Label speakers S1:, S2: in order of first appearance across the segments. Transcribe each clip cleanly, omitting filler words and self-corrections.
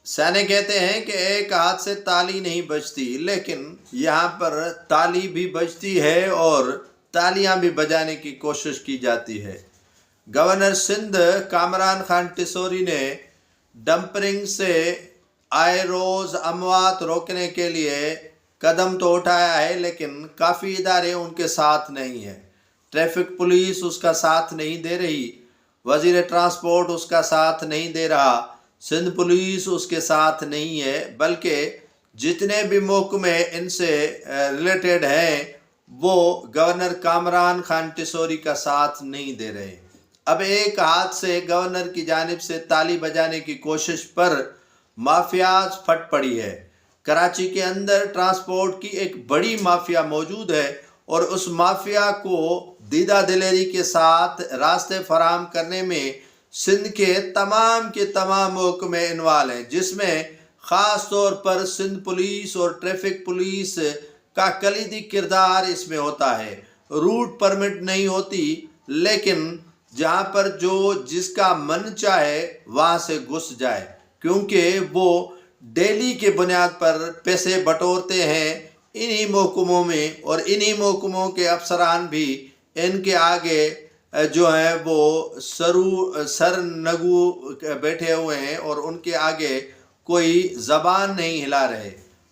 S1: سیانے کہتے ہیں کہ ایک ہاتھ سے تالی نہیں بجتی، لیکن یہاں پر تالی بھی بجتی ہے اور تالیاں بھی بجانے کی کوشش کی جاتی ہے۔ گورنر سندھ کامران خان ٹیسوری نے ڈمپرنگ سے آئے روز اموات روکنے کے لیے قدم تو اٹھایا ہے، لیکن کافی ادارے ان کے ساتھ نہیں ہیں۔ ٹریفک پولیس اس کا ساتھ نہیں دے رہی، وزیر ٹرانسپورٹ اس کا ساتھ نہیں دے رہا، سندھ پولیس اس کے ساتھ نہیں ہے، بلکہ جتنے بھی محکمے ان سے ریلیٹڈ ہیں وہ گورنر کامران خان ٹیسوری کا ساتھ نہیں دے رہے۔ اب ایک ہاتھ سے گورنر کی جانب سے تالی بجانے کی کوشش پر مافیاز پھٹ پڑی ہے۔ کراچی کے اندر ٹرانسپورٹ کی ایک بڑی مافیا موجود ہے اور اس مافیا کو دیدہ دلیری کے ساتھ راستے فراہم کرنے میں سندھ کے تمام محکمے انوالو ہیں، جس میں خاص طور پر سندھ پولیس اور ٹریفک پولیس کا کلیدی کردار اس میں ہوتا ہے۔ روٹ پرمٹ نہیں ہوتی، لیکن جہاں پر جس کا من چاہے وہاں سے گھس جائے، کیونکہ وہ ڈیلی کے بنیاد پر پیسے بٹورتے ہیں انہی محکموں میں، اور انہی محکموں کے افسران بھی ان کے آگے جو ہیں وہ سر نگو بیٹھے ہوئے ہیں اور ان کے آگے کوئی زبان نہیں ہلا رہے۔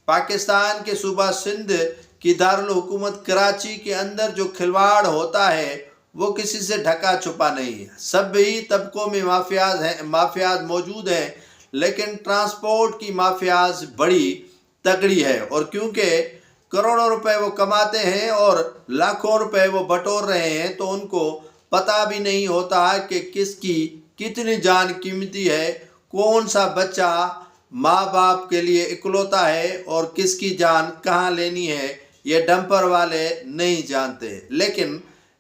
S1: پاکستان کے صوبہ سندھ کی دارالحکومت کراچی کے اندر جو کھلواڑ ہوتا ہے وہ کسی سے ڈھکا چھپا نہیں ہے۔ سبھی طبقوں میں مافیاز موجود ہیں، لیکن ٹرانسپورٹ کی مافیاز بڑی تگڑی ہے، اور کیونکہ کروڑوں روپے وہ کماتے ہیں اور لاکھوں روپے وہ بٹور رہے ہیں، تو ان کو پتہ بھی نہیں ہوتا کہ کس کی کتنی جان قیمتی ہے، کون سا بچہ ماں باپ کے لیے اکلوتا ہے اور کس کی جان کہاں لینی ہے، یہ ڈمپر والے نہیں جانتے۔ لیکن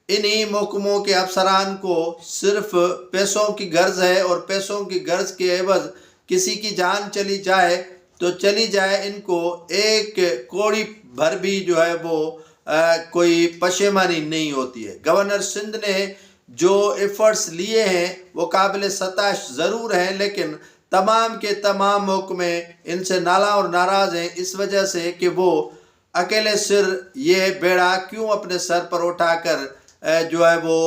S1: انہی محکموں کے افسران کو صرف پیسوں کی غرض ہے، اور پیسوں کی غرض کے عوض کسی کی جان چلی جائے تو چلی جائے، ان کو ایک کوڑی بھر بھی جو ہے وہ کوئی پشیمانی نہیں ہوتی ہے۔ گورنر سندھ نے جو ایفرٹس لیے ہیں وہ قابل ستائش ضرور ہیں، لیکن تمام کے تمام محکمے ان سے نالاں اور ناراض ہیں، اس وجہ سے کہ وہ اکیلے سر یہ بیڑا کیوں اپنے سر پر اٹھا کر جو ہے وہ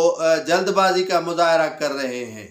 S1: جلد بازی کا مظاہرہ کر رہے ہیں۔